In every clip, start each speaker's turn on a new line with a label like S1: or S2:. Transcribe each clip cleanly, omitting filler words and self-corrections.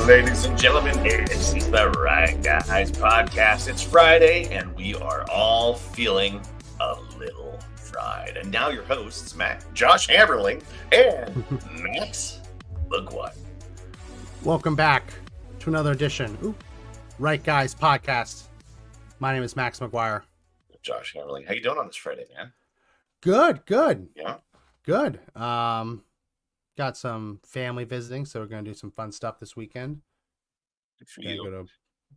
S1: ladies and gentlemen. It's the Right Guys podcast. It's Friday, and we are all feeling a little fried. And now your hosts, Josh Hammerling and Max McGuire.
S2: Welcome back to another edition, Right Guys podcast. My name is Max McGuire.
S1: Josh Hammerling. How you doing on this Friday, man?
S2: Good.
S1: Yeah?
S2: Good. Got some family visiting, so we're going to do some fun stuff this weekend.
S1: Good for you.
S2: Go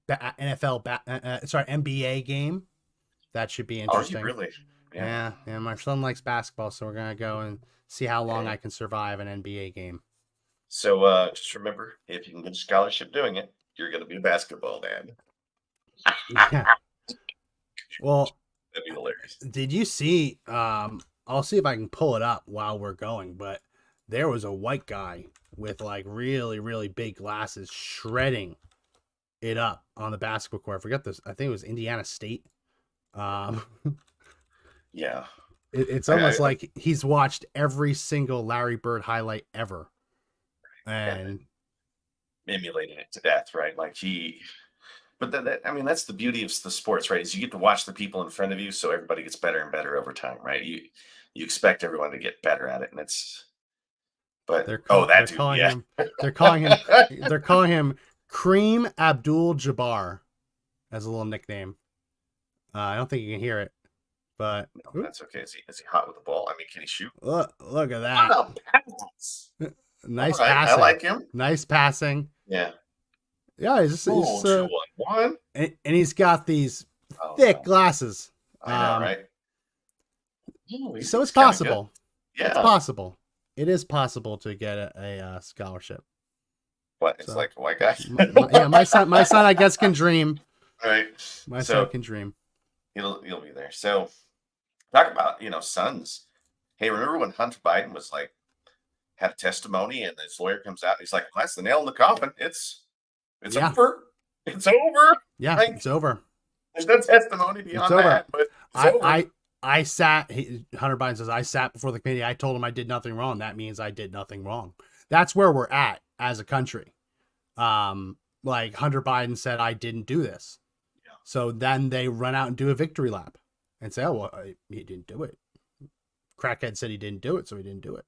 S2: to NBA game. That should be interesting.
S1: Oh, you really?
S2: Yeah. My son likes basketball, so we're going to go and see how long I can survive an NBA game.
S1: So just remember, if you can get a scholarship doing it, you're going to be a basketball dad.
S2: Yeah. Well,
S1: that'd be hilarious.
S2: Did you see? I'll see if I can pull it up while we're going, but there was a white guy with like really, really big glasses shredding it up on the basketball court. I forget this. I think it was Indiana State.
S1: Yeah.
S2: It's almost like he's watched every single Larry Bird highlight ever. And
S1: emulated it to death, right? Like but that's the beauty of the sports, right? Is you get to watch the people in front of you, so everybody gets better and better over time, right? You expect everyone to get better at it, and they're calling
S2: him Kareem Abdul-Jabbar as a little nickname. I don't think you can hear it, but
S1: no, that's okay. Is he hot with the ball? I mean, can he shoot?
S2: Look at that! Nice passing.
S1: I like him.
S2: Nice passing.
S1: Yeah.
S2: Yeah, he's
S1: 2-1-1.
S2: And he's got these thick glasses.
S1: I know, right?
S2: So it's possible.
S1: Yeah,
S2: it's possible. It is possible to get a scholarship.
S1: What? It's like a white guy.
S2: My son, I guess, can dream.
S1: Right.
S2: My son can dream.
S1: He'll be there. So talk about sons. Hey, remember when Hunter Biden was like had a testimony and his lawyer comes out and he's like, well, that's the nail in the coffin. It's over. It's over.
S2: Yeah,
S1: like,
S2: it's over.
S1: There's no testimony beyond that. But
S2: Hunter Biden says, I sat before the committee. I told him I did nothing wrong. That means I did nothing wrong. That's where we're at as a country. Like Hunter Biden said, I didn't do this.
S1: Yeah.
S2: So then they run out and do a victory lap and say, oh, well, he didn't do it. Crackhead said he didn't do it, so he didn't do it.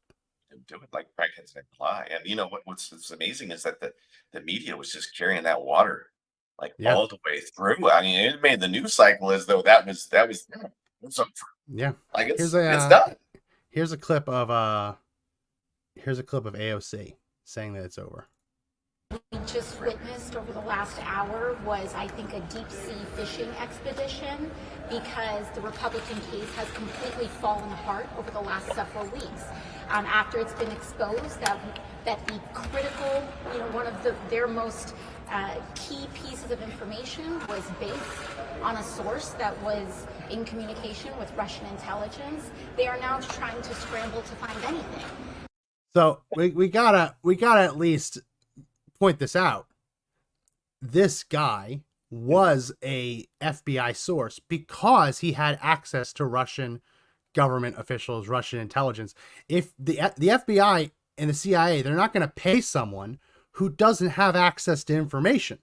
S1: Do it like crackheads didn't lie. And what's amazing is that the media was just carrying that water all the way through. I mean, it made the news cycle as though that was over.
S2: Yeah,
S1: like it's done.
S2: Here's a clip of AOC saying that it's over.
S3: We just witnessed over the last hour was, I think, a deep sea fishing expedition because the Republican case has completely fallen apart over the last several weeks. After it's been exposed that the critical, one of their most key pieces of information was based on a source that was in communication with Russian intelligence. They are now trying to scramble to find anything.
S2: So we gotta at least point this out. This guy was a FBI source because he had access to Russian government officials, Russian intelligence. If the FBI and the CIA, they're not going to pay someone who doesn't have access to information.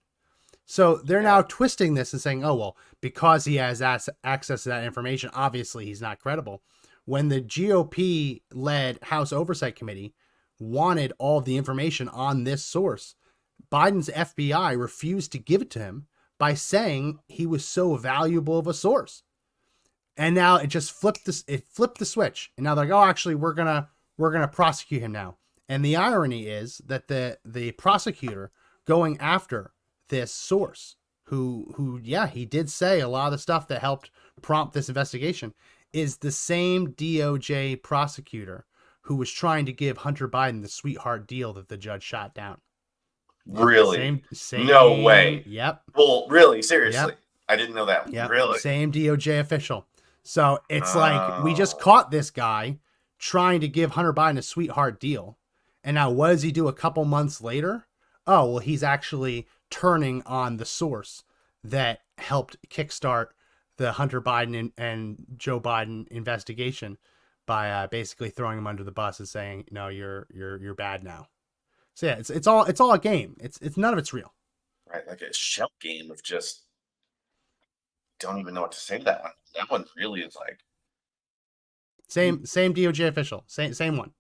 S2: So they're now twisting this and saying, oh, well, because he has access to that information, obviously he's not credible. When the GOP-led House Oversight Committee wanted all the information on this source, Biden's FBI refused to give it to him by saying he was so valuable of a source. And now it just flipped the switch. And now they're like, oh, actually, we're gonna prosecute him now. And the irony is that the prosecutor going after this source, who he did say a lot of the stuff that helped prompt this investigation, is the same DOJ prosecutor who was trying to give Hunter Biden the sweetheart deal that the judge shot down.
S1: Really?
S2: Same.
S1: No way.
S2: Yep.
S1: Well, really? Seriously?
S2: Yep.
S1: I didn't know that.
S2: Yep.
S1: Really?
S2: Same DOJ official. So it's like we just caught this guy trying to give Hunter Biden a sweetheart deal. And now what does he do a couple months later? Oh, well, he's actually turning on the source that helped kickstart the Hunter Biden and Joe Biden investigation by basically throwing him under the bus and saying, no, you're bad now. So yeah, it's all a game. It's none of it's real.
S1: Right, like a shell game of just don't even know what to say to that one. That one really is like,
S2: Same DOJ official. Same one.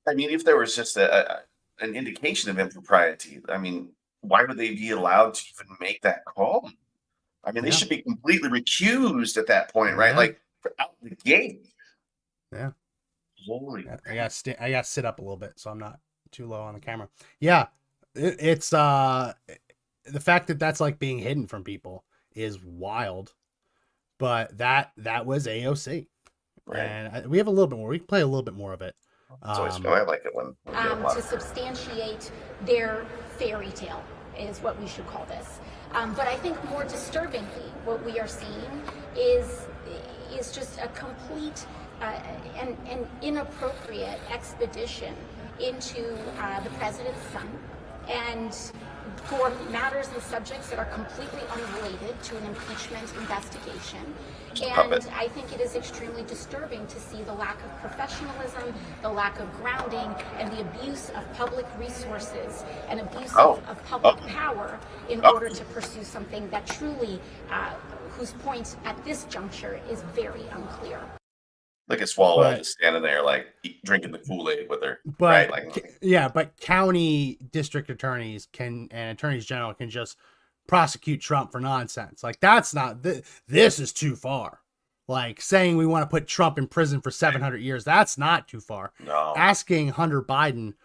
S1: I mean, if there was just an indication of impropriety, I mean, why would they be allowed to even make that call? I mean, they
S2: Yeah.
S1: should be completely recused at that point, right?
S2: Yeah.
S1: Like out the gate.
S2: Yeah.
S1: Holy
S2: I got to sit up a little bit so I'm not too low on the camera. Yeah, it's the fact that that's like being hidden from people is wild. But that was AOC,
S1: right.
S2: and we have a little bit more. We can play a little bit more of it.
S1: It's always fun. I like it when we get a lot
S3: To
S1: of
S3: substantiate their fairy tale is what we should call this. But I think more disturbingly, what we are seeing is just a complete and inappropriate expedition into the president's son, and for matters and subjects that are completely unrelated to an impeachment investigation. And I think it is extremely disturbing to see the lack of professionalism, the lack of grounding, and the abuse of public resources and abuse of public power in order to pursue something that truly, whose point at this juncture is very unclear.
S1: Look at Swalwell just standing there, like drinking the Kool-Aid with her.
S2: But
S1: right? Like,
S2: yeah, but county district attorneys and attorneys general can just prosecute Trump for nonsense. Like that's not this is too far. Like saying we want to put Trump in prison for 700 years, that's not too far.
S1: no.
S2: Asking Hunter Biden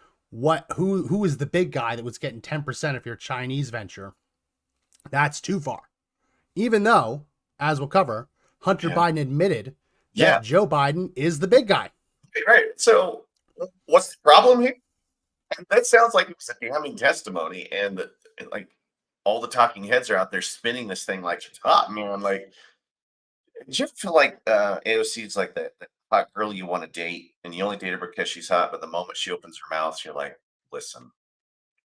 S2: who is the big guy that was getting 10% of your Chinese venture, that's too far. Even though, as we'll cover, Hunter Biden admitted that Joe Biden is the big guy.
S1: Right. So what's the problem here? That sounds like it was a damning testimony, and like all the talking heads are out there spinning this thing like it's hot, man. Like, did you ever feel like AOC is like that hot girl you want to date, and you only date her because she's hot, but the moment she opens her mouth, you're like, listen,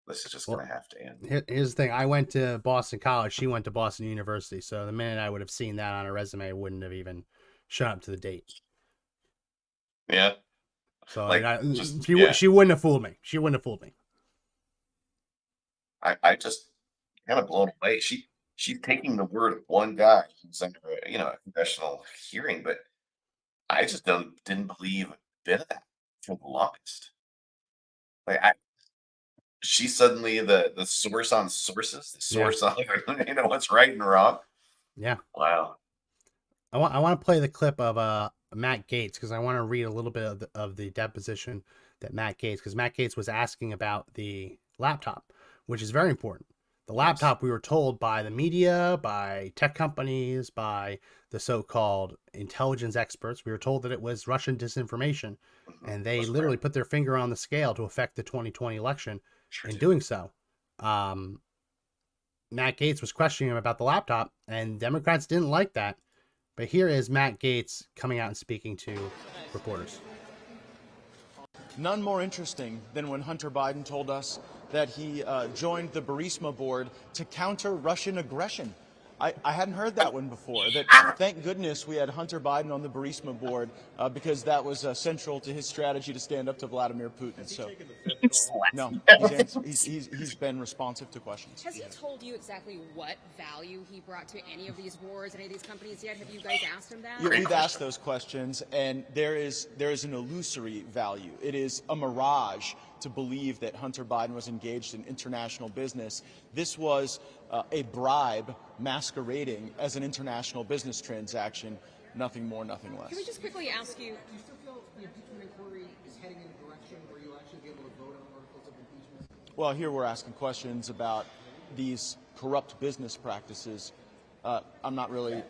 S1: this is just going to have to end.
S2: Here's the thing. I went to Boston College. She went to Boston University. So the minute I would have seen that on her resume, I wouldn't have even shown up to the date.
S1: Yeah.
S2: So
S1: like,
S2: she wouldn't have fooled me. She wouldn't have fooled me.
S1: I just kind of blown away. She's taking the word of one guy who's under a congressional hearing, but I just didn't believe a bit of that for the longest. Like she's suddenly the source on sources, the source on what's right and wrong.
S2: Yeah.
S1: Wow.
S2: I want to play the clip of Matt Gaetz because I want to read a little bit of the deposition that Matt Gaetz, because Matt Gaetz was asking about the laptop, which is very important. The laptop, we were told by the media, by tech companies, by the so-called intelligence experts, we were told that it was Russian disinformation, and they literally put their finger on the scale to affect the 2020 election. In doing so, Matt Gaetz was questioning him about the laptop, and Democrats didn't like that. But here is Matt Gaetz coming out and speaking to reporters.
S4: None more interesting than when Hunter Biden told us that he joined the Burisma board to counter Russian aggression. I hadn't heard that one before. That thank goodness we had Hunter Biden on the Burisma board because that was central to his strategy to stand up to Vladimir Putin. So, no, he's been responsive to questions.
S5: Has he told you exactly what value he brought to any of these boards, any of these companies yet? Have you guys asked him that?
S4: Yeah, we've asked those questions, and there is an illusory value. It is a mirage to believe that Hunter Biden was engaged in international business. This was a bribe masquerading as an international business transaction, nothing more, nothing less.
S5: Can we just quickly ask you?
S6: Do you still feel the impeachment inquiry is heading in a direction where you'll actually be able to vote on articles of impeachment?
S4: Well, here we're asking questions about these corrupt business practices. I'm not really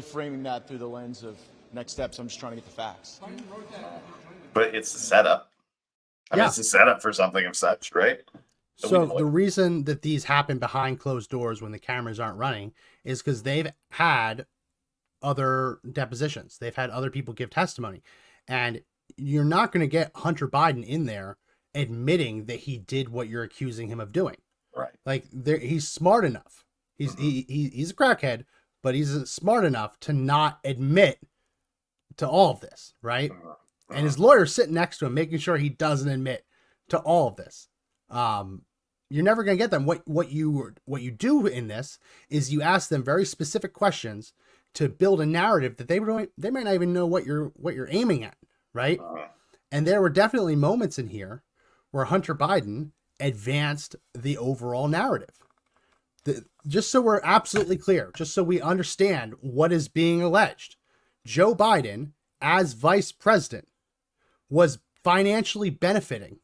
S4: framing that through the lens of next steps. I'm just trying to get the facts.
S1: But it's a setup. I mean, it's a setup for something of such, right?
S2: So the reason that these happen behind closed doors when the cameras aren't running is because they've had other depositions. They've had other people give testimony. And you're not going to get Hunter Biden in there admitting that he did what you're accusing him of doing.
S1: Right.
S2: Like he's smart enough. He's a crackhead, but he's smart enough to not admit to all of this, right? And his lawyer's sitting next to him, making sure he doesn't admit to all of this. You're never going to get them. What you do in this is you ask them very specific questions to build a narrative that they might not even know what you're aiming at, right? And there were definitely moments in here where Hunter Biden advanced the overall narrative. Just so we're absolutely clear, just so we understand what is being alleged, Joe Biden, as vice president, was financially benefiting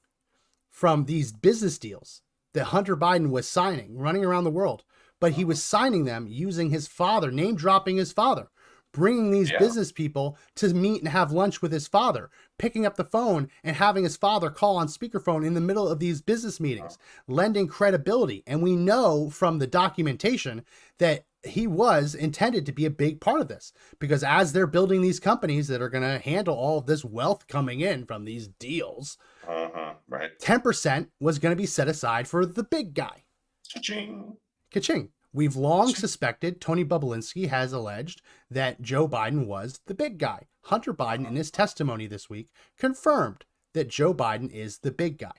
S2: from these business deals that Hunter Biden was signing, running around the world. But he was signing them using his father, name dropping his father, bringing these business people to meet and have lunch with his father, picking up the phone and having his father call on speakerphone in the middle of these business meetings, lending credibility. And we know from the documentation that he was intended to be a big part of this, because as they're building these companies that are going to handle all of this wealth coming in from these deals,
S1: right,
S2: 10% was going to be set aside for the big guy.
S1: Cha-ching.
S2: Ka-ching. We've long suspected, Tony Bobulinski has alleged, that Joe Biden was the big guy. Hunter Biden, in his testimony this week, confirmed that Joe Biden is the big guy.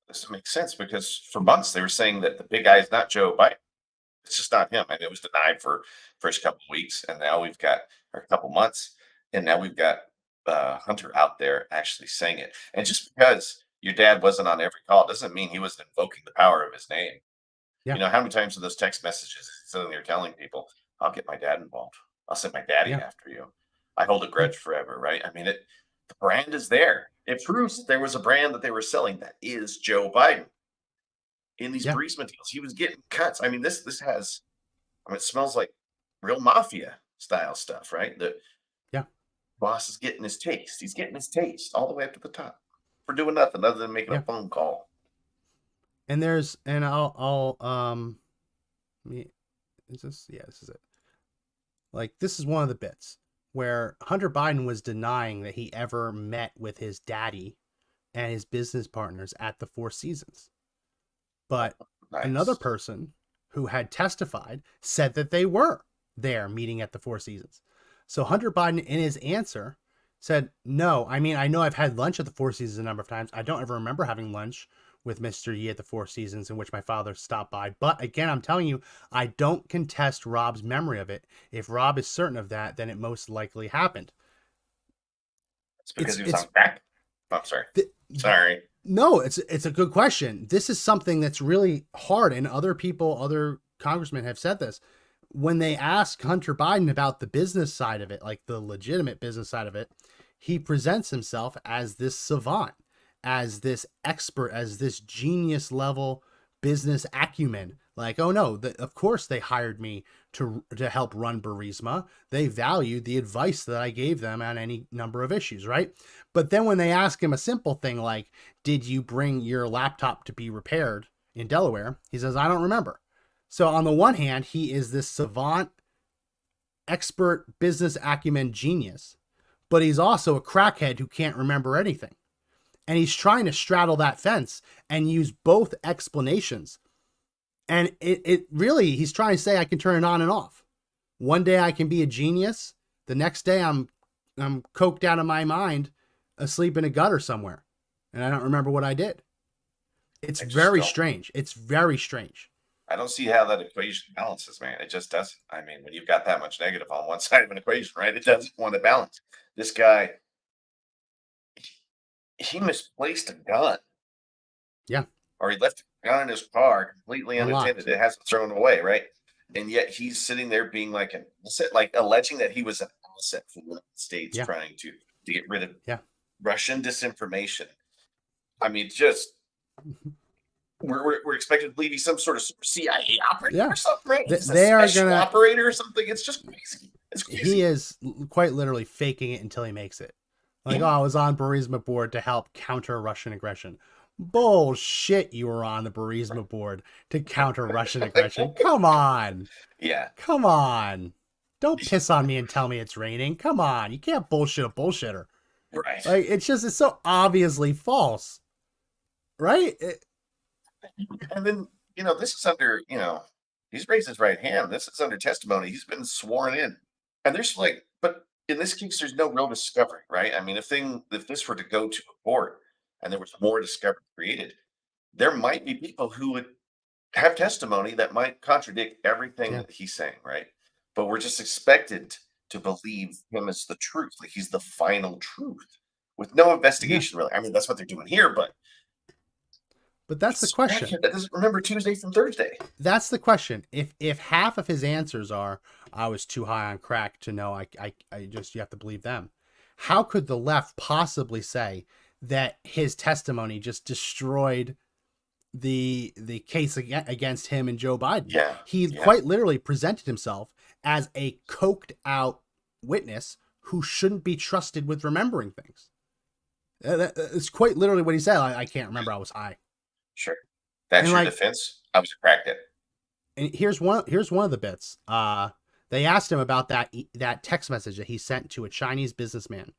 S1: This makes sense, because for months they were saying that the big guy is not Joe Biden. It's just not him. And it was denied for first couple of weeks. And now we've got, or a couple months, and now we've got Hunter out there actually saying it. And just because your dad wasn't on every call doesn't mean he wasn't invoking the power of his name.
S2: Yeah.
S1: You know, how many times in those text messages sitting there telling people, I'll get my dad involved. I'll send my daddy after you. I hold a grudge forever, right? I mean, the brand is there. It proves that there was a brand that they were selling that is Joe Biden. In these Burisma deals, he was getting cuts. I mean, this has, I mean, it smells like real mafia style stuff, right? The boss is getting his taste. He's getting his taste all the way up to the top for doing nothing other than making a phone call.
S2: And is this? Yeah, this is it. Like, this is one of the bits where Hunter Biden was denying that he ever met with his daddy and his business partners at the Four Seasons. But another person who had testified said that they were there meeting at the Four Seasons. So Hunter Biden, in his answer, said, no, I mean, I know I've had lunch at the Four Seasons a number of times. I don't ever remember having lunch with Mr. Yi at the Four Seasons in which my father stopped by. But again, I'm telling you, I don't contest Rob's memory of it. If Rob is certain of that, then it most likely happened.
S1: It's because he was on crack? I'm sorry. Sorry.
S2: No, it's a good question. This is something that's really hard, and other congressmen have said this. When they ask Hunter Biden about the business side of it, like the legitimate business side of it, he presents himself as this savant, as this expert, as this genius level business acumen. Like, oh no, of course they hired me to help run Burisma. They valued the advice that I gave them on any number of issues, right? But then when they ask him a simple thing like, did you bring your laptop to be repaired in Delaware? He says, I don't remember. So on the one hand, he is this savant, expert business acumen genius, but he's also a crackhead who can't remember anything. And he's trying to straddle that fence and use both explanations. And it really, he's trying to say, I can turn it on and off. One day I can be a genius. The next day I'm coked out of my mind, asleep in a gutter somewhere. And I don't remember what I did. It's very strange. It's very strange.
S1: I don't see how that equation balances, man. It just doesn't. I mean, when you've got that much negative on one side of an equation, right? It doesn't want to balance. This guy, he misplaced a gun.
S2: Yeah.
S1: Or he left a gun in his car completely unattended. It hasn't thrown away, right? And yet he's sitting there being like an asset, like alleging that he was an asset for the United States, trying to get rid of Russian disinformation. I mean, just we're expected to believe he's some sort of CIA operator or something, right?
S2: They are gonna
S1: operator or something. It's just crazy. It's crazy.
S2: He is quite literally faking it until he makes it. Like, oh, I was on Burisma board to help counter Russian aggression. Bullshit, you were on the Burisma board to counter Russian aggression. Come on.
S1: Yeah.
S2: Come on. Don't piss on me and tell me it's raining. Come on. You can't bullshit a bullshitter.
S1: Right.
S2: Like, it's so obviously false. Right?
S1: And then, this is under, he's raised his right hand. This is under testimony. He's been sworn in. And there's but in this case, there's no real discovery, right? I mean, if this were to go to a court and there was more discovery created, there might be people who would have testimony that might contradict everything
S2: Yeah.
S1: that he's saying, right? But we're just expected to believe him as the truth, like he's the final truth with no
S2: Yeah.
S1: investigation, really. I mean, that's what they're doing here, but
S2: But that's the
S1: it's a
S2: question.
S1: crackhead that doesn't remember Tuesday from Thursday.
S2: That's the question. If half of his answers are I was too high on crack to know, I just, you have to believe them. How could the left possibly say that his testimony just destroyed the case against him and Joe Biden?
S1: Yeah,
S2: He
S1: yeah.
S2: quite literally presented himself as a coked out witness who shouldn't be trusted with remembering things. It's quite literally what he said. I can't remember. I was high.
S1: Sure. That's
S2: And
S1: your
S2: like,
S1: defense? I was a crackhead.
S2: and here's one of the bits. They asked him about that text message that he sent to a Chinese businessman,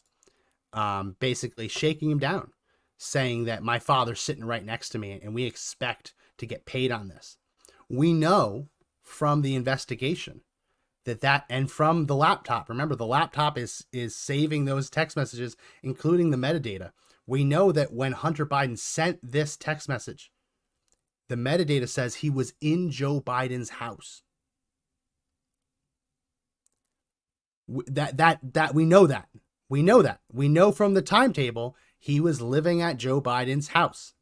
S2: basically shaking him down, saying that my father's sitting right next to me and we expect to get paid on this. We know from the investigation that and from the laptop, remember the laptop is saving those text messages, including the metadata. We know that when Hunter Biden sent this text message, the metadata says he was in Joe Biden's house. That we know that. We know from the timetable he was living at Joe Biden's house.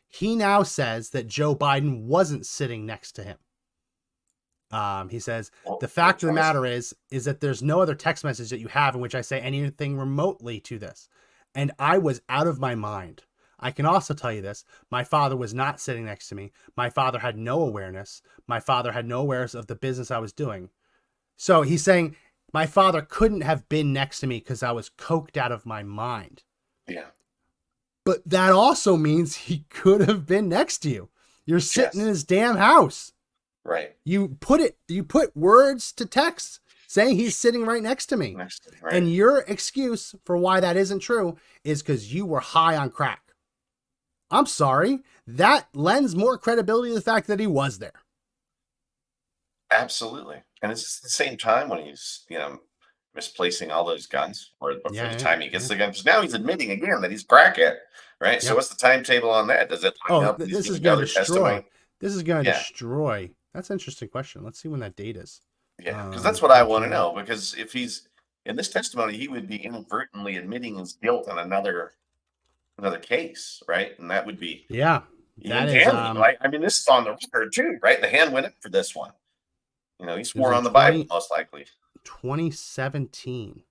S2: He now says that Joe Biden wasn't sitting next to him. He says,
S1: Well,
S2: the fact of the
S1: what choice?
S2: matter is that there's no other text message that you have in which I say anything remotely to this. And I was out of my mind. I can also tell you this. My father was not sitting next to me. My father had no awareness. My father had no awareness of the business I was doing. So he's saying my father couldn't have been next to me because I was coked out of my mind.
S1: Yeah.
S2: But that also means he could have been next to you. You're sitting in his damn house.
S1: Right.
S2: You put words to text saying he's sitting right next to me.
S1: Next thing, right.
S2: And your excuse for why that isn't true is because you were high on crack. I'm sorry. That lends more credibility to the fact that he was there.
S1: Absolutely. And it's just the same time when he's, misplacing all those guns or for the time he gets the guns. 'Cause now he's admitting again that he's crackhead, right? So
S2: Yep.
S1: what's the timetable on that? Does it line up?
S2: This is
S1: giving
S2: going to
S1: other
S2: destroy.
S1: testimony?
S2: This is going to
S1: Yeah.
S2: destroy. That's an interesting question. Let's see when that date is.
S1: Yeah, because that's what I want to know. Because if he's in this testimony, he would be inadvertently admitting his guilt on another case, right? And that would be
S2: Yeah. That is
S1: damning, right? I mean, this is on the record too, right? The hand went up for this one. He swore
S2: in
S1: on the Bible, most likely.
S2: 2017.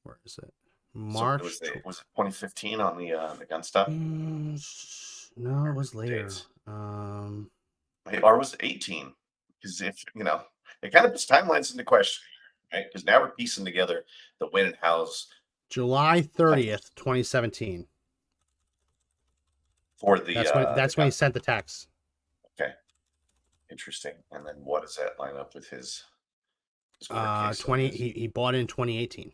S2: Where is it? March.
S1: So was it 2015 on the gun stuff?
S2: No, it was later.
S1: Dates. Or was it 18? Because if it kind of puts timelines into question, right? Because now we're piecing together the when and how's
S2: July 30th, 2017.
S1: for the.
S2: That's when he sent the text.
S1: Okay, interesting. And then what does that line up with his?
S2: 20. He bought it in 2018.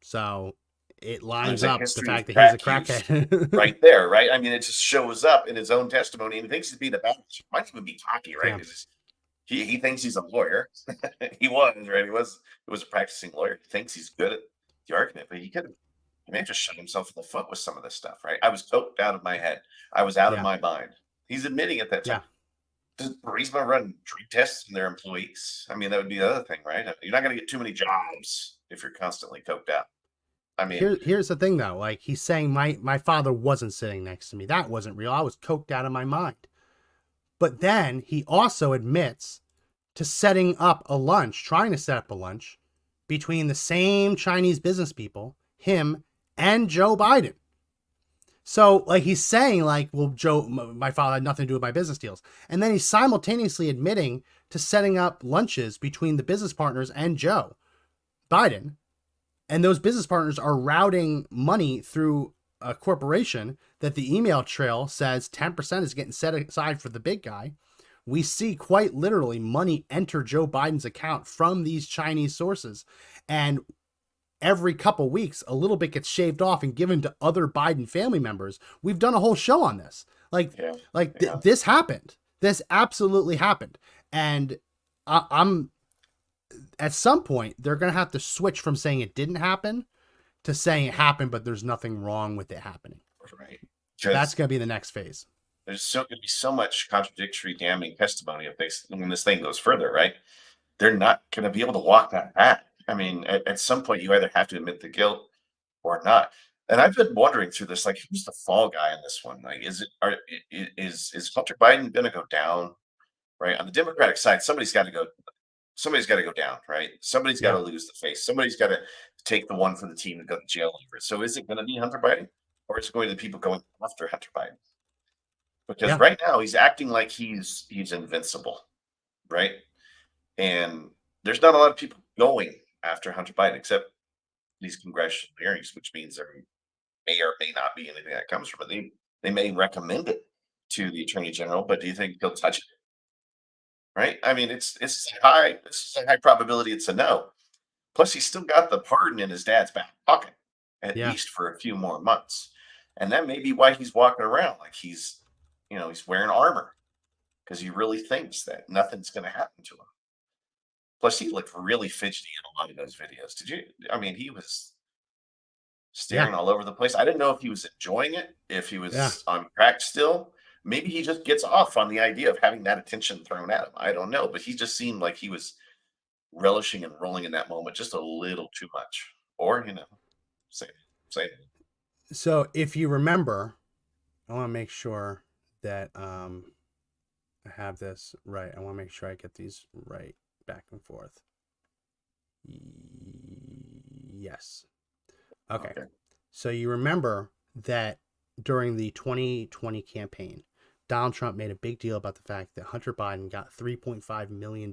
S2: So it lines up the fact that he's a crackhead.
S1: Right there, right? I mean, it just shows up in his own testimony, and he thinks he's being a bad. Might even be cocky, right?
S2: Yeah.
S1: He thinks he's a lawyer. He was, right? He was a practicing lawyer. He thinks he's good at the argument, but he may have just shot himself in the foot with some of this stuff, right? I was coked out of my head. I was out of my mind. He's admitting at that time. Does Burisma run drug tests on their employees? I mean, that would be the other thing, right? You're not going to get too many jobs if you're constantly coked out. I mean,
S2: here's the thing though. Like he's saying, my father wasn't sitting next to me. That wasn't real. I was coked out of my mind. But then he also admits to trying to set up a lunch between the same Chinese business people, him and Joe Biden. So like he's saying like, well, my father had nothing to do with my business deals. And then he's simultaneously admitting to setting up lunches between the business partners and Joe Biden. And those business partners are routing money through a corporation that the email trail says 10% is getting set aside for the big guy. We see quite literally money enter Joe Biden's account from these Chinese sources. And every couple weeks, a little bit gets shaved off and given to other Biden family members. We've done a whole show on this. This happened. This absolutely happened. And I'm at some point, they're going to have to switch from saying it didn't happen to saying it happened, but there's nothing wrong with it happening.
S1: right.
S2: That's
S1: because
S2: going to be the next phase.
S1: there's going to be so much contradictory, damning testimony if when this thing goes further, right? They're not going to be able to walk that back. I mean, at some point, you either have to admit the guilt or not. And I've been wondering through this, like, who's the fall guy in this one? Like, is Hunter Biden going to go down? Right, on the Democratic side, somebody's got to go. Somebody's got to go down, right? Somebody's got
S2: Yeah.
S1: to lose the face. Somebody's got to take the one for the team and go to jail over it. So is it going to be Hunter Biden, or is it going to be the people going after Hunter Biden? Because
S2: Yeah.
S1: right now he's acting like he's invincible, right? And there's not a lot of people going after Hunter Biden except these congressional hearings, which means there may or may not be anything that comes from it. They may recommend it to the attorney general, but do you think he'll touch it? Right? I mean, it's high. It's a high probability it's a no. Plus, he's still got the pardon in his dad's back pocket, at
S2: Yeah.
S1: least for a few more months, and that may be why he's walking around like he's wearing armor because he really thinks that nothing's going to happen to him. Plus, he looked really fidgety in a lot of those videos. Did you? I mean, he was staring all over the place. I didn't know if he was enjoying it, if he was
S2: Yeah.
S1: on crack still. Maybe he just gets off on the idea of having that attention thrown at him. I don't know, but he just seemed like he was relishing and rolling in that moment just a little too much. Or, same, same.
S2: So if you remember, I want to make sure that I have this right. I want to make sure I get these right back and forth. Yes. Okay. So you remember that during the 2020 campaign, Donald Trump made a big deal about the fact that Hunter Biden got $3.5 million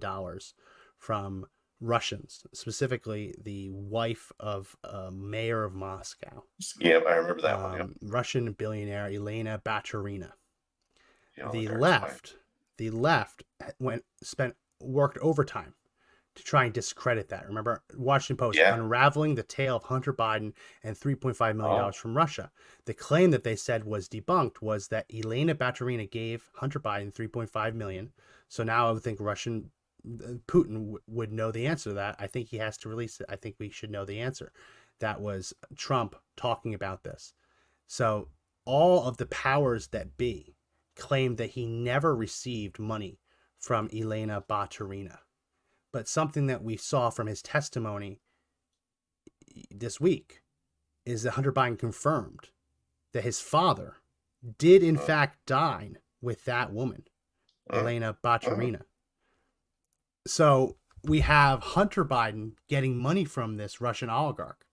S2: from Russians, specifically the wife of a mayor of Moscow.
S1: Yeah, I remember that one. Yeah.
S2: Russian billionaire Elena Baturina.
S1: Yeah,
S2: The
S1: that's
S2: left worked overtime to try and discredit that. Remember, Washington Post unraveling the tale of Hunter Biden and $3.5 million from Russia. The claim that they said was debunked was that Elena Baturina gave Hunter Biden $3.5 million. So now I would think Putin would know the answer to that. I think he has to release it. I think we should know the answer. That was Trump talking about this. So all of the powers that be claimed that he never received money from Elena Baturina. But something that we saw from his testimony this week is that Hunter Biden confirmed that his father did in fact dine with that woman, Elena Baturina. So we have Hunter Biden getting money from this Russian oligarch.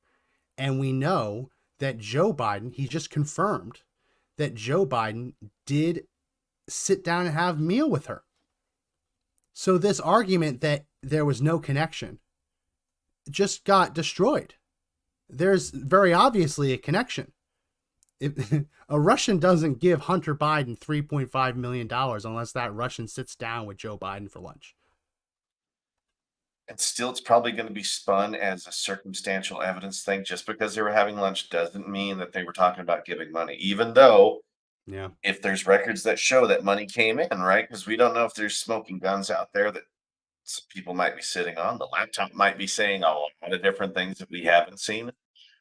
S2: And we know that Joe Biden, he just confirmed that Joe Biden did sit down and have a meal with her. So this argument that there was no connection just got destroyed. There's very obviously a connection. A Russian doesn't give Hunter Biden $3.5 million unless that Russian sits down with Joe Biden for lunch.
S1: And still, it's probably going to be spun as a circumstantial evidence thing. Just because they were having lunch doesn't mean that they were talking about giving money, even though if there's records that show that money came in, right? Because we don't know if there's smoking guns out there that some people might be sitting on. The laptop might be saying a lot of different things that we haven't seen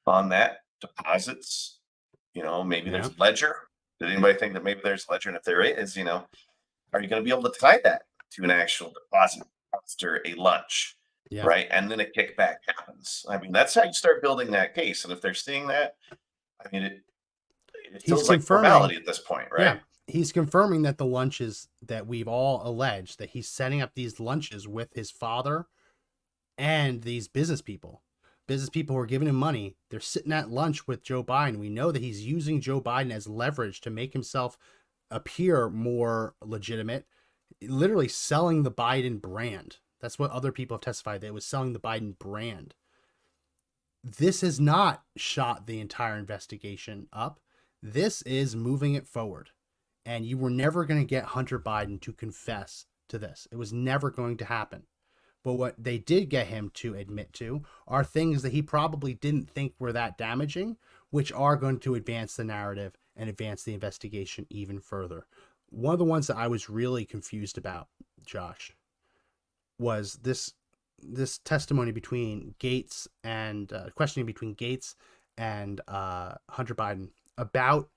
S1: on that. Deposits, maybe there's a ledger. Did anybody think that maybe there's a ledger? And if there is, are you going to be able to tie that to an actual deposit after a lunch? Right. And then a kickback happens. I mean, that's how you start building that case. And if they're seeing that, I mean, it feels like formality at this point, right?
S2: Yeah. He's confirming that the lunches that we've all alleged, that he's setting up these lunches with his father and these business people who are giving him money. They're sitting at lunch with Joe Biden. We know that he's using Joe Biden as leverage to make himself appear more legitimate, literally selling the Biden brand. That's what other people have testified. That it was selling the Biden brand. This has not shot the entire investigation up. This is moving it forward. And you were never going to get Hunter Biden to confess to this. It was never going to happen. But what they did get him to admit to are things that he probably didn't think were that damaging, which are going to advance the narrative and advance the investigation even further. One of the ones that I was really confused about, Josh, was this testimony between Gates and questioning between Gates and Hunter Biden about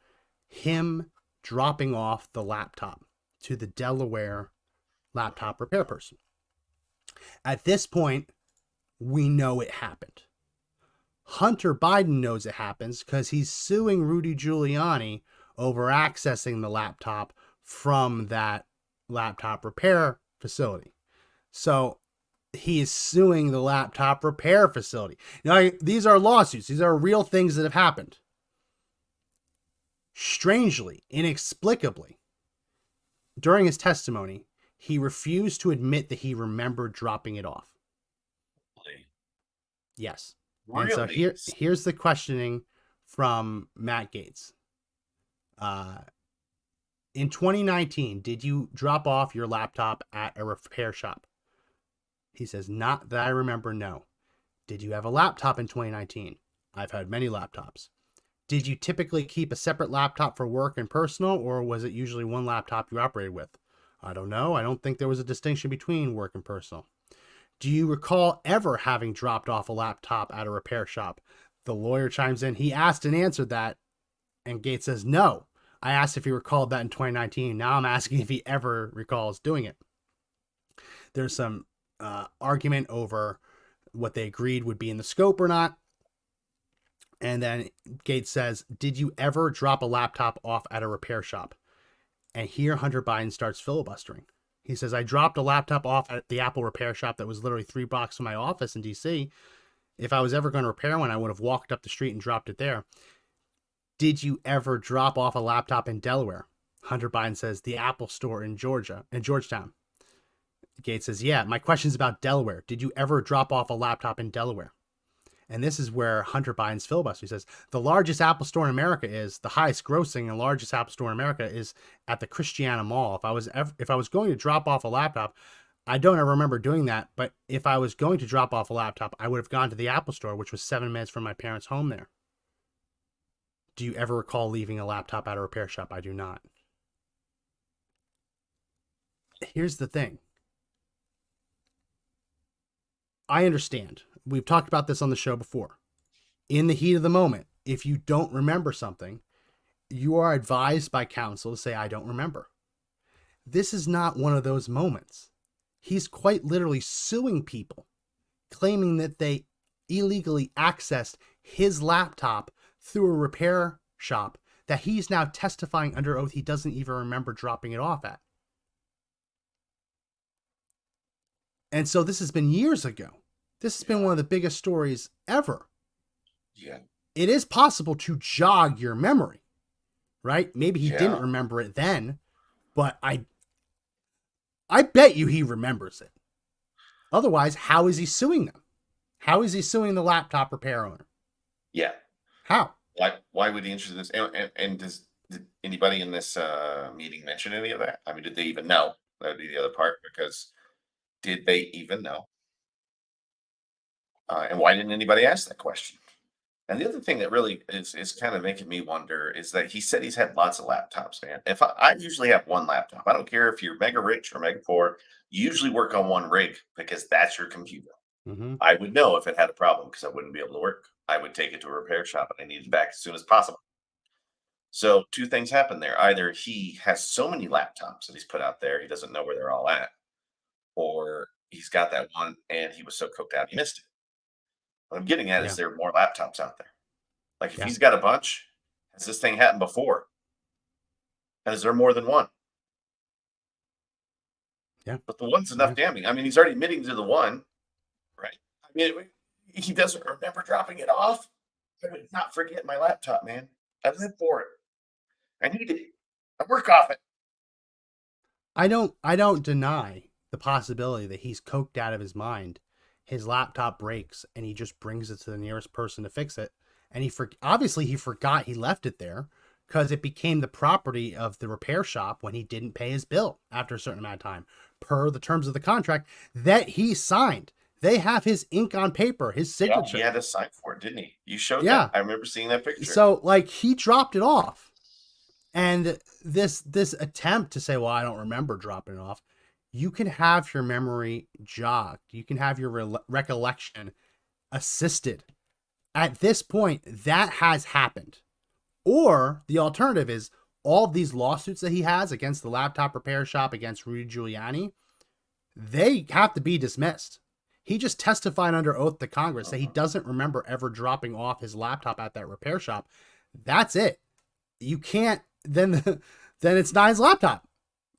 S2: him dropping off the laptop to the Delaware laptop repair person. At this point, we know it happened. Hunter Biden knows it happens because he's suing Rudy Giuliani over accessing the laptop from that laptop repair facility. So he is suing the laptop repair facility. Now, these are lawsuits. These are real things that have happened. Strangely, inexplicably, during his testimony, he refused to admit that he remembered dropping it off.
S1: Really?
S2: Yes.
S1: Really?
S2: And so here's the questioning from Matt Gaetz. In 2019, did you drop off your laptop at a repair shop? He says, not that I remember, no. Did you have a laptop in 2019? I've had many laptops. Did you typically keep a separate laptop for work and personal, or was it usually one laptop you operated with? I don't know. I don't think there was a distinction between work and personal. Do you recall ever having dropped off a laptop at a repair shop? The lawyer chimes in. He asked and answered that, and Gaetz says, no. I asked if he recalled that in 2019. Now I'm asking if he ever recalls doing it. There's some argument over what they agreed would be in the scope or not. And then Gaetz says, did you ever drop a laptop off at a repair shop? And here Hunter Biden starts filibustering. He says, I dropped a laptop off at the Apple repair shop that was literally 3 blocks from my office in DC. If I was ever going to repair one, I would have walked up the street and dropped it there. Did you ever drop off a laptop in Delaware? Hunter Biden says, the Apple store in Georgetown. Gaetz says, yeah, my question's about Delaware. Did you ever drop off a laptop in Delaware? And this is where Hunter Biden's filibuster. He says, the largest Apple store in America is, the highest grossing and largest Apple store in America is at the Christiana Mall. If I was going to drop off a laptop, I don't ever remember doing that, but if I was going to drop off a laptop, I would have gone to the Apple store, which was 7 minutes from my parents' home there. Do you ever recall leaving a laptop at a repair shop? I do not. Here's the thing. I understand. We've talked about this on the show before. In the heat of the moment, if you don't remember something, you are advised by counsel to say, I don't remember. This is not one of those moments. He's quite literally suing people, claiming that they illegally accessed his laptop through a repair shop that he's now testifying under oath he doesn't even remember dropping it off at. And so this has been years ago. This has been one of the biggest stories ever.
S1: Yeah.
S2: It is possible to jog your memory, right? Maybe he didn't remember it then, but I bet you he remembers it. Otherwise, how is he suing them? How is he suing the laptop repair owner?
S1: Yeah.
S2: How?
S1: Why would he interested in this? And did anybody in this meeting mention any of that? I mean, did they even know? That would be the other part, because did they even know? And why didn't anybody ask that question? And the other thing that really is kind of making me wonder is that he said he's had lots of laptops, man. If I usually have one laptop, I don't care if you're mega rich or mega poor, you usually work on one rig because that's your computer.
S2: Mm-hmm.
S1: I would know if it had a problem because I wouldn't be able to work. I would take it to a repair shop and I need it back as soon as possible. So 2 things happen there. Either he has so many laptops that he's put out there, he doesn't know where they're all at, or he's got that one and he was so cooked out he missed it. What I'm getting at is there are more laptops out there. Like if he's got a bunch, has this thing happened before? And is there more than one?
S2: Yeah.
S1: But the one's enough damning. I mean, he's already admitting to the one, right? I mean, he doesn't remember dropping it off. I would not forget my laptop, man. I live for it. I need it. I work off it.
S2: I don't deny the possibility that he's coked out of his mind. His laptop breaks and he just brings it to the nearest person to fix it. And obviously he forgot he left it there because it became the property of the repair shop when he didn't pay his bill after a certain amount of time, per the terms of the contract that he signed. They have his ink on paper, his signature.
S1: Yeah, he had to sign for it, didn't he? You showed that. I remember seeing that picture.
S2: So like he dropped it off. And this attempt to say, well, I don't remember dropping it off. You can have your memory jogged. You can have your recollection assisted. At this point, that has happened. Or the alternative is, all of these lawsuits that he has against the laptop repair shop, against Rudy Giuliani, they have to be dismissed. He just testified under oath to Congress that he doesn't remember ever dropping off his laptop at that repair shop. That's it. You can't then it's not his laptop.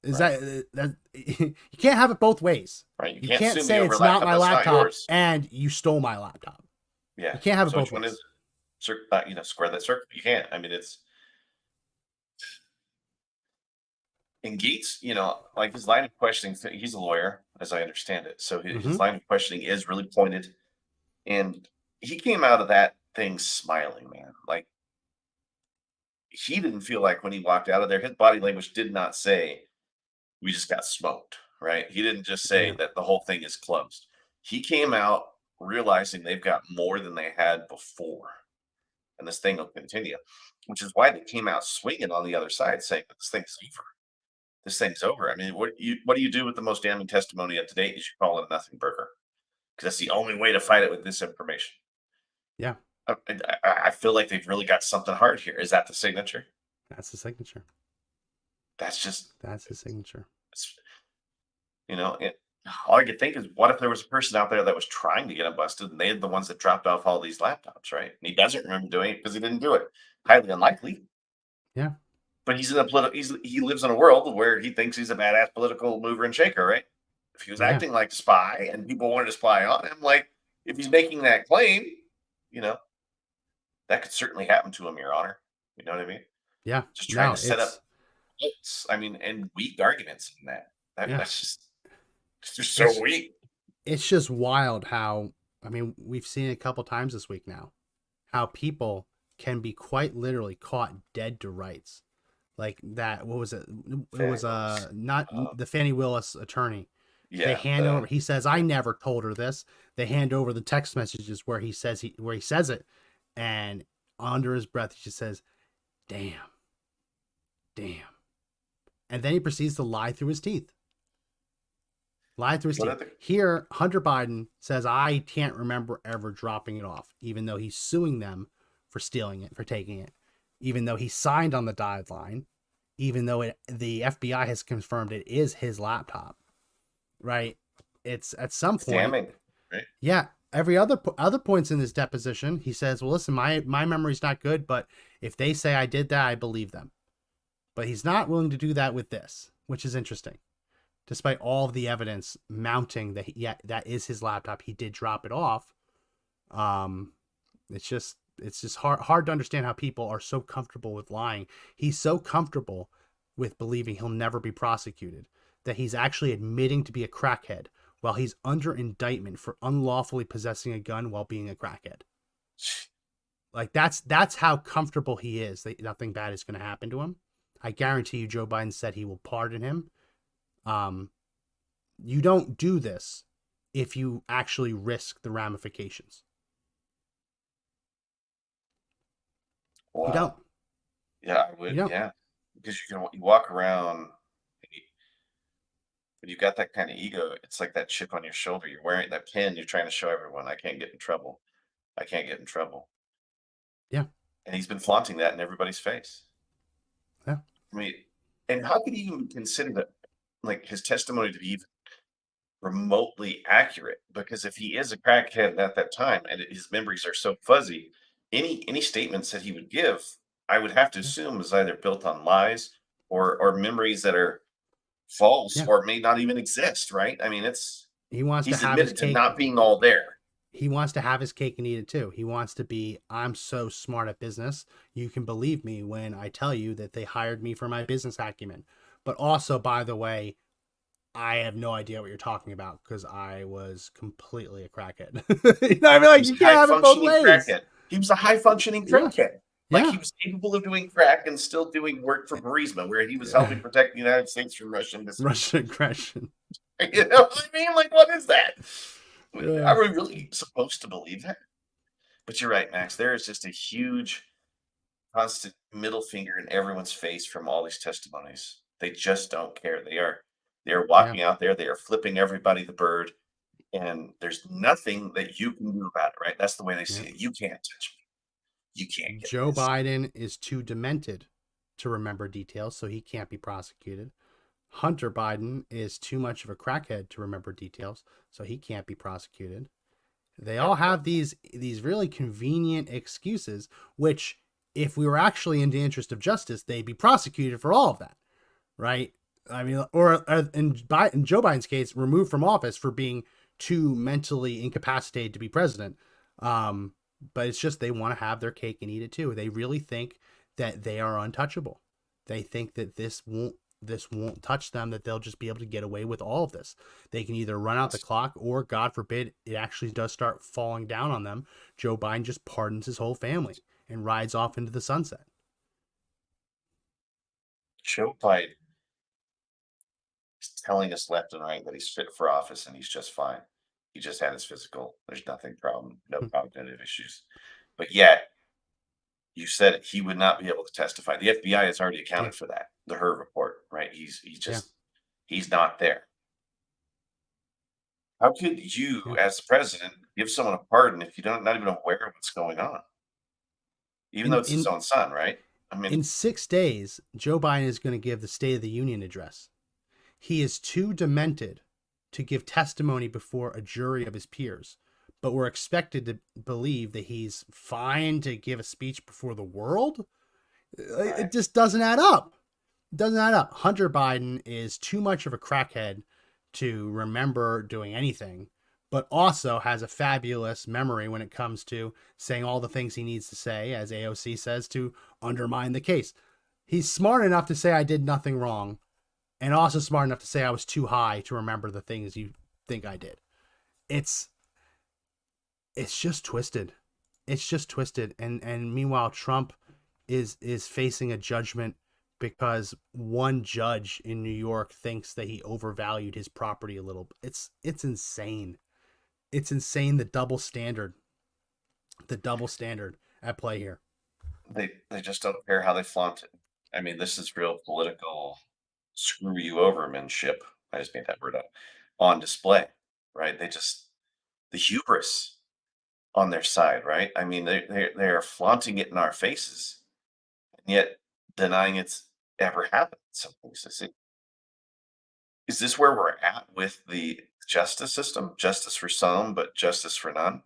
S2: Is that you can't have it both ways.
S1: Right.
S2: You can't
S1: sue me
S2: say
S1: over
S2: it's not my
S1: that's
S2: laptop
S1: yours.
S2: and you stole my laptop.
S1: Yeah.
S2: You can't have it
S1: So
S2: both
S1: which one
S2: ways.
S1: is square that circle? You can't. I mean, it's and Gates, like his line of questioning, he's a lawyer, as I understand it. So his line of questioning is really pointed. And he came out of that thing smiling, man. Like he didn't feel like when he walked out of there, his body language did not say, we just got smoked, right? He didn't just say
S2: Yeah.
S1: that the whole thing is closed. He came out realizing they've got more than they had before. And this thing will continue, which is why they came out swinging on the other side saying that this thing's over. This thing's over. I mean, what do you do with the most damning testimony up to date? You should call it a nothing burger because that's the only way to fight it with disinformation.
S2: Yeah,
S1: I feel like they've really got something hard here. Is that the signature?
S2: that's the signature.
S1: That's
S2: his signature.
S1: All I could think is, what if there was a person out there that was trying to get him busted, and they're the ones that dropped off all these laptops, right? And he doesn't remember doing it because he didn't do it. Highly unlikely.
S2: Yeah.
S1: But he lives in a world where he thinks he's a badass political mover and shaker, right? If he was acting like a spy and people wanted to spy on him, like if he's making that claim, that could certainly happen to him, Your Honor. You know what I mean?
S2: Yeah.
S1: Just trying to set up and weak arguments in that. That's just so weak.
S2: It's just wild how, we've seen it a couple times this week now, how people can be quite literally caught dead to rights. Like that, what was it? It was not the Fannie Willis attorney.
S1: Yeah,
S2: they hand over. He says, "I never told her this." They hand over the text messages where he says it, and under his breath he just says, "Damn, and then he proceeds to lie through his teeth. Here, Hunter Biden says, "I can't remember ever dropping it off," even though he's suing them for stealing it, for taking it. Even though he signed on the dotted line, even though the FBI has confirmed it is his laptop, right? It's at some point.
S1: Damning, right?
S2: Yeah. Every other points in this deposition, he says, "Well, listen, my memory's not good, but if they say I did that, I believe them." But he's not willing to do that with this, which is interesting. Despite all of the evidence mounting that that is his laptop, he did drop it off. It's just hard to understand how people are so comfortable with lying. He's so comfortable with believing he'll never be prosecuted that he's actually admitting to be a crackhead while he's under indictment for unlawfully possessing a gun while being a crackhead. Like that's how comfortable he is that nothing bad is going to happen to him. I guarantee you Joe Biden said he will pardon him. You don't do this if you actually risk the ramifications.
S1: Wow.
S2: You don't.
S1: Yeah, I would. Yeah, because you walk around, when you got that kind of ego, it's like that chip on your shoulder. You're wearing that pin. You're trying to show everyone, I can't get in trouble. I can't get in trouble.
S2: Yeah.
S1: And he's been flaunting that in everybody's face.
S2: Yeah.
S1: I mean, and how could he even consider that, like, his testimony to be even remotely accurate? Because if he is a crackhead at that time and his memories are so fuzzy, any statements that he would give, I would have to assume is either built on lies or memories that are false or may not even exist, right? I mean, he's admitted to not being all there.
S2: He wants to have his cake and eat it too. He wants to be, I'm so smart at business. You can believe me when I tell you that they hired me for my business acumen. But also, by the way, I have no idea what you're talking about because I was completely a crackhead. You know what I mean? Like, you can't have it both ways.
S1: Crackhead. He was a high-functioning crackhead.
S2: Yeah.
S1: He was capable of doing crack and still doing work for Burisma, where he was helping protect the United States from Russian
S2: aggression.
S1: You know what I mean? Like, what is that? Are we really supposed to believe that? But you're right, Max. There is just a huge, constant middle finger in everyone's face from all these testimonies. They just don't care. They are walking out there. They are flipping everybody the bird, and there's nothing that you can do about it. Right? That's the way they see it. You can't touch me. You can't.
S2: Joe Biden is too demented to remember details, so he can't be prosecuted. Hunter Biden is too much of a crackhead to remember details, so he can't be prosecuted. They all have these really convenient excuses, which, if we were actually in the interest of justice, they'd be prosecuted for all of that, right? I mean, or in Joe Biden's case, removed from office for being too mentally incapacitated to be president. But it's just they want to have their cake and eat it too. They really think that they are untouchable. They think that this won't touch them, that they'll just be able to get away with all of this. They can either run out the clock, or God forbid it actually does start falling down on them, Joe Biden just pardons his whole family and rides off into the sunset.
S1: Joe Biden is telling us left and right that he's fit for office and he's just fine. He just had his physical. There's nothing problem, no cognitive issues. But yet, you said he would not be able to testify. The FBI has already accounted for that. The Hur report, right? He's not there. How could you, as the president, give someone a pardon if you're not even aware of what's going on? Even though it's his own son, right? I mean,
S2: in 6 days, Joe Biden is going to give the State of the Union address. He is too demented to give testimony before a jury of his peers, but we're expected to believe that he's fine to give a speech before the world. It just doesn't add up. It doesn't add up. Hunter Biden is too much of a crackhead to remember doing anything, but also has a fabulous memory when it comes to saying all the things he needs to say, as AOC says, to undermine the case. He's smart enough to say I did nothing wrong, and also smart enough to say I was too high to remember the things you think I did. It's just twisted. It's just twisted. And meanwhile, Trump is facing a judgment because one judge in New York thinks that he overvalued his property a little. It's insane. It's insane, the double standard at play here.
S1: they just don't care how they flaunt it. I mean, this is real political screw you overmanship. I just made that word up on display, right? The hubris on their side, right? I mean, they are flaunting it in our faces, and yet denying it's ever happened. Some places. Is this where we're at with the justice system? Justice for some, but justice for none.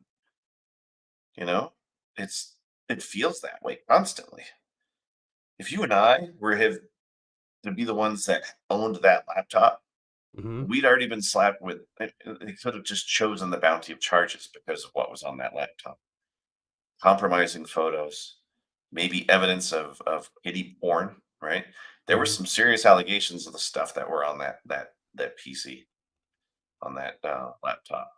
S1: You know, it feels that way constantly. If you and I were to be the ones that owned that laptop, we'd already been slapped with. They could have just chosen the bounty of charges because of what was on that laptop. Compromising photos, maybe evidence of kiddie porn. Right? There were some serious allegations of the stuff that were on that PC, on that laptop.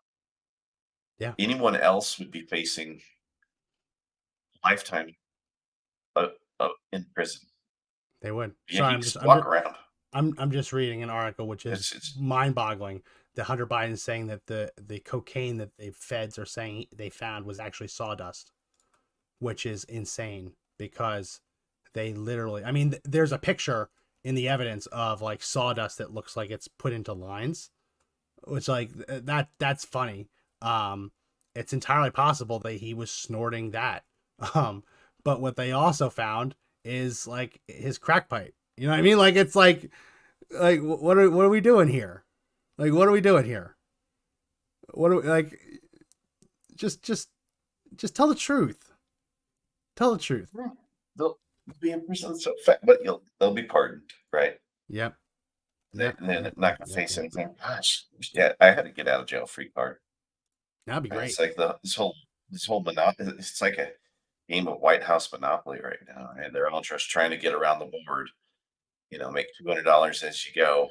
S2: Yeah.
S1: Anyone else would be facing lifetime in prison.
S2: They would.
S1: Yeah, you just walk around.
S2: I'm just reading an article which is
S1: It's
S2: mind-boggling. That Hunter Biden is saying that the cocaine that the feds are saying they found was actually sawdust, which is insane because they literally, I mean, there's a picture in the evidence of like sawdust that looks like it's put into lines, which like that's funny. It's entirely possible that he was snorting that. But what they also found is like his crack pipe. You know what I mean? Like it's like what are we doing here? Like what are we doing here? What are we, like? Just tell the truth. Tell the truth.
S1: They'll be in prison so fast, but they'll be pardoned, right?
S2: Yep.
S1: They're not going to face anything. Gosh, yeah, I had to get out of jail free card.
S2: That'd be great.
S1: It's like this whole monopoly. It's like a game of White House Monopoly right now, and they're all just trying to get around the board. You know, make $200 as you go,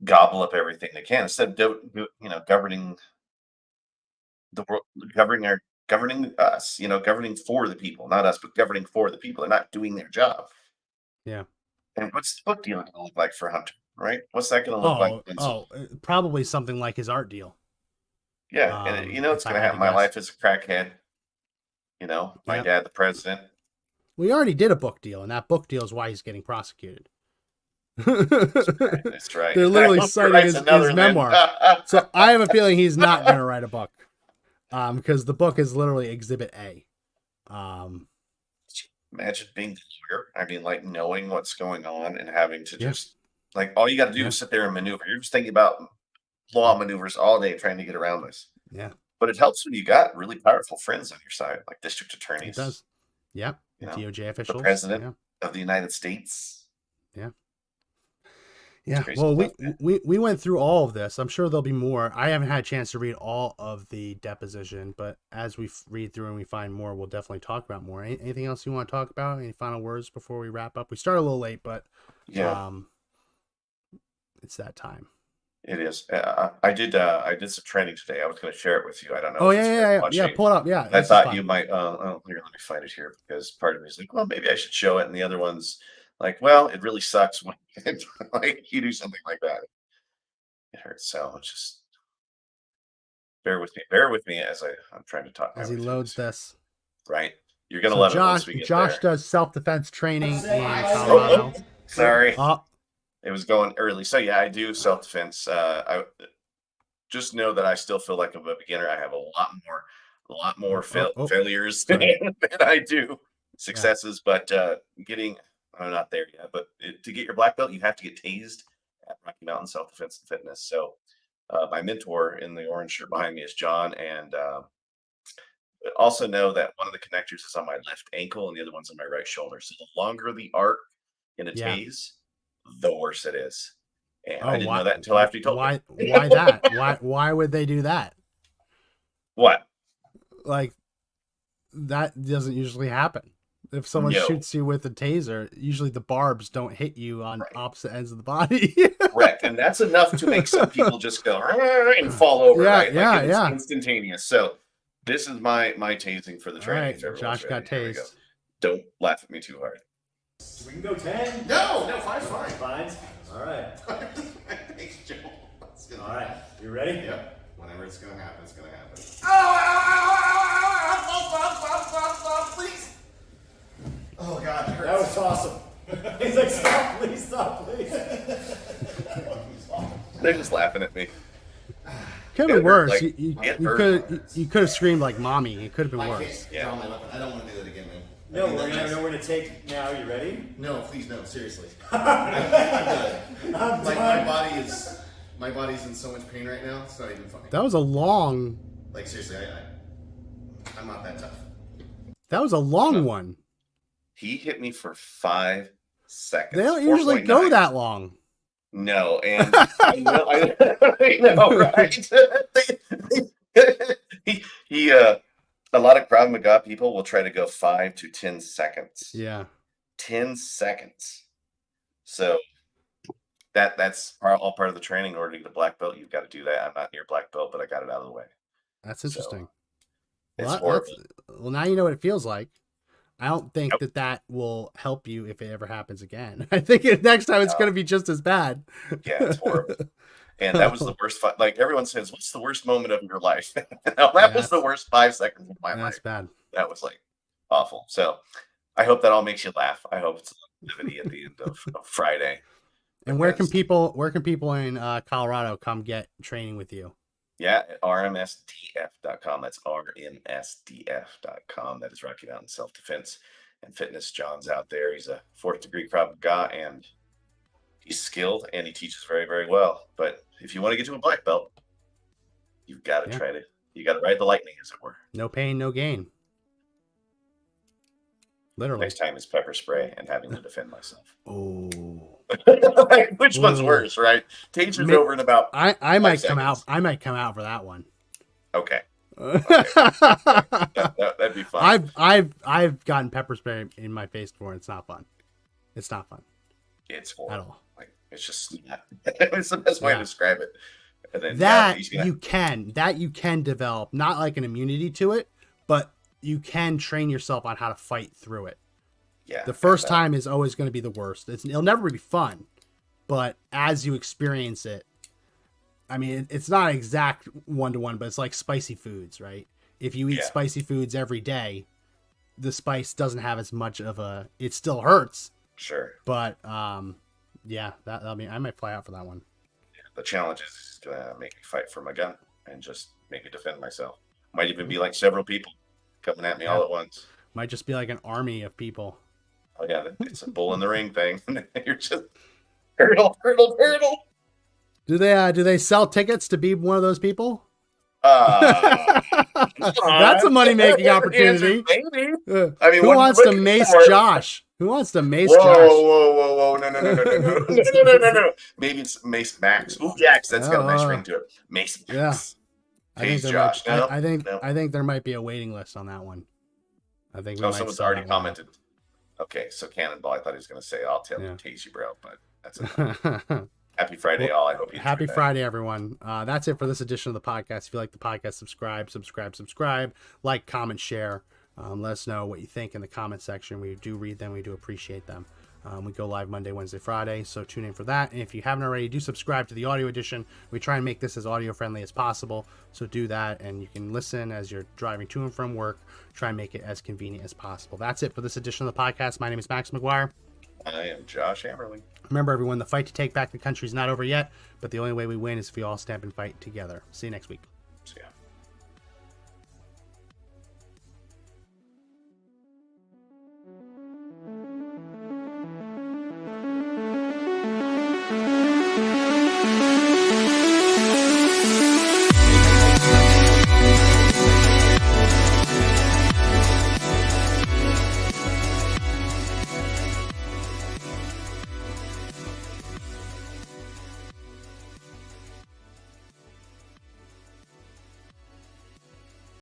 S1: gobble up everything they can instead of governing the world, governing us. You know, governing for the people, not us, but governing for the people. They're not doing their job.
S2: Yeah.
S1: And what's the book deal going to look like for Hunter? Right? What's that going to look like?
S2: Probably something like his art deal.
S1: Yeah, and it's going to happen. My life as a crackhead. You know, my dad, the president.
S2: We already did a book deal, and that book deal is why he's getting prosecuted.
S1: That's right.
S2: They're literally citing his memoir. So I have a feeling he's not going to write a book, because the book is literally Exhibit A.
S1: Imagine being the lawyer. I mean, like knowing what's going on and having to
S2: Yeah.
S1: just like all you got to do
S2: Yeah.
S1: is sit there and maneuver. You're just thinking about law maneuvers all day trying to get around this.
S2: Yeah,
S1: But it helps when you got really powerful friends on your side, like district
S2: it
S1: attorneys,
S2: does. Yeah,
S1: you know,
S2: DOJ
S1: the
S2: officials.
S1: president
S2: Yeah,
S1: of the United States.
S2: yeah,
S1: It's
S2: yeah.
S1: crazy
S2: Well,
S1: stuff, man.
S2: we went through all of this. I'm sure there'll be more. I haven't had a chance to read all of the deposition, but as we read through and we find more, we'll definitely talk about more. Anything else you want to talk about? Any final words before we wrap up? We started a little late, but
S1: Yeah,
S2: it's that time.
S1: it is. I did some training today. I was going to share it with you. I don't know
S2: Oh
S1: if it's worth
S2: yeah.
S1: watching.
S2: Pull it up. Yeah,
S1: I
S2: this is
S1: thought
S2: fun.
S1: you might. Oh, here, let me find it here because part of me is like, well, maybe I should show it, and the other one's like, well, it really sucks when like you do something like that. It hurts. So just bear with me. Bear with me as I'm trying to talk.
S2: As
S1: my
S2: he
S1: way through
S2: loads
S1: here,
S2: this.
S1: right? You're gonna
S2: So
S1: love it once we get
S2: Josh
S1: there.
S2: does self-defense training in
S1: Oh,
S2: Colorado.
S1: sorry,
S2: Oh,
S1: it was going early. So yeah, I do self defense. I just know that I still feel like I'm a beginner. I have a lot more failures than
S2: sorry.
S1: I do successes. But I'm not there yet. But to get your black belt, you have to get tased at Rocky Mountain Self Defense and Fitness. So my mentor in the orange shirt behind me is John, and also know that one of the connectors is on my left ankle and the other one's on my right shoulder. So the longer the arc in a
S2: Yeah.
S1: tase, the worse it is. And I
S2: Oh,
S1: didn't
S2: why?
S1: know that until after you told me.
S2: Why that? Why would they do that?
S1: What?
S2: Like, that doesn't usually happen. If someone
S1: No.
S2: shoots you with a taser, usually the barbs don't hit you on
S1: Right.
S2: opposite ends of the body.
S1: Correct. And that's enough to make some people just go "Arr," and fall over,
S2: Yeah,
S1: right?
S2: yeah,
S1: Like it's
S2: yeah.
S1: instantaneous. So this is my tasing for the
S2: All
S1: training.
S2: right,
S1: if everyone's
S2: Josh got
S1: ready. Here we go.
S2: tased.
S1: Don't laugh at me too hard.
S7: We can go 10.
S6: No, five's fine.
S7: Fine. All right.
S6: Thanks, Joe. It's gonna
S7: All right. You ready?
S6: Yep. Whenever it's gonna happen, it's gonna happen. Please. Oh God, it hurts.
S7: That was awesome. He's like, stop, please, stop, please.
S1: They're just laughing at me.
S2: Could have
S1: It
S2: been
S1: hurt,
S2: worse.
S1: like,
S2: You
S1: it
S2: could have screamed like mommy. It could have been
S6: I
S2: worse.
S6: can't draw my weapon. I don't want to do that again, man.
S7: No,
S6: I mean,
S7: we're gonna take now. You ready?
S6: No, please, no. Seriously. I'm done. My body's in so much pain right now. It's not even funny.
S2: That was a long.
S6: Like seriously, I'm not that tough.
S2: That was a long one.
S1: He hit me for 5 seconds.
S2: They don't usually go
S1: 4.9.
S2: that long.
S1: No, and I know, right? he a lot of Krav Maga people will try to go 5 to 10 seconds.
S2: Yeah.
S1: 10 seconds. So that's all part of the training. In order to get a black belt, you've got to do that. I'm not near black belt, but I got it out of the way.
S2: That's interesting.
S1: It's
S2: Well,
S1: horrible.
S2: well, now you know what it feels like. I don't think
S1: Nope.
S2: that will help you if it ever happens again. I think next time it's
S1: No.
S2: going to be just as bad.
S1: Yeah, it's horrible. And that was the worst fight. Like everyone says, what's the worst moment of your life? No, that was the worst 5 seconds of my
S2: That's
S1: life.
S2: bad.
S1: That was like awful. So I hope that all makes you laugh. I hope it's levity at the end of Friday.
S2: And where can
S1: Because-
S2: people in Colorado come get training with you?
S1: Yeah, at rmsdf.com. That's rmsdf.com. That is Rocky Mountain Self Defense and Fitness. John's out there. He's a 4th degree Krav Maga, and he's skilled and he teaches very, very well. But if you want to get to a black belt, you've got to you got to ride the lightning, as it were.
S2: No pain, no gain. Literally.
S1: Next time is pepper spray and having to defend myself.
S2: Oh.
S1: Like, which one's
S2: Ooh.
S1: worse, right? Taser's
S2: Ma-
S1: over in about.
S2: I might
S1: 5
S2: come out.
S1: seconds.
S2: I might come out for that one.
S1: Okay,
S2: I've
S1: that'd be fun.
S2: I've gotten pepper spray in my face before. And it's not fun. It's not fun
S1: It's
S2: at
S1: horrible.
S2: all.
S1: Like it's just it's the best way
S2: Yeah.
S1: to describe it. And then
S2: That
S1: he's gonna-
S2: you can develop, not like an immunity to it, but you can train yourself on how to fight through it.
S1: yeah.
S2: The first
S1: and,
S2: time is always going to be the worst. It'll never be fun, but as you experience it, I mean, it's not exact 1-to-1, but it's like spicy foods, right? If you eat
S1: Yeah.
S2: spicy foods every day, the spice doesn't have as much of a. It still hurts,
S1: sure.
S2: but yeah, I mean, I might fly out for that one.
S1: The challenge is to make me fight for my gun and just make me defend myself. Might even be like several people coming at me all at once.
S2: Might just be like an army of people.
S1: Oh yeah, it's a bull in the ring thing. You're just hurdle.
S2: Do they sell tickets to be one of those people? That's a money making opportunity.
S1: Maybe.
S2: I
S1: mean,
S2: who
S1: what are you
S2: wants to
S1: looking
S2: mace
S1: for?
S2: Josh? Who wants to mace
S1: Whoa,
S2: Josh?
S1: whoa. No. Maybe it's Mace Max. Ooh, yeah, 'cause that's got a nice ring to it. Mace Max.
S2: I think
S1: Tase Josh. No,
S2: I think
S1: no.
S2: I think there might be a waiting list on that one. I think we
S1: Oh,
S2: might
S1: someone's
S2: sell
S1: already
S2: that one out.
S1: commented. Okay, so Cannonball. I thought he was going to say, "I'll tase you, bro." But that's it. Happy Friday, all. I hope you
S2: Happy
S1: enjoyed that.
S2: Friday, everyone. That's it for this edition of the podcast. If you like the podcast, subscribe, like, comment, share. Let us know what you think in the comment section. We do read them. We do appreciate them. We go live Monday, Wednesday, Friday, so tune in for that. And if you haven't already, do subscribe to the audio edition. We try and make this as audio friendly as possible, so do that, and you can listen as you're driving to and from work. Try and make it as convenient as possible. That's it for this edition of the podcast. My name is Max McGuire.
S1: I am Josh Amberly.
S2: Remember, everyone, the fight to take back the country is not over yet, but the only way we win is if we all stand and fight together. See you next week.
S1: See ya.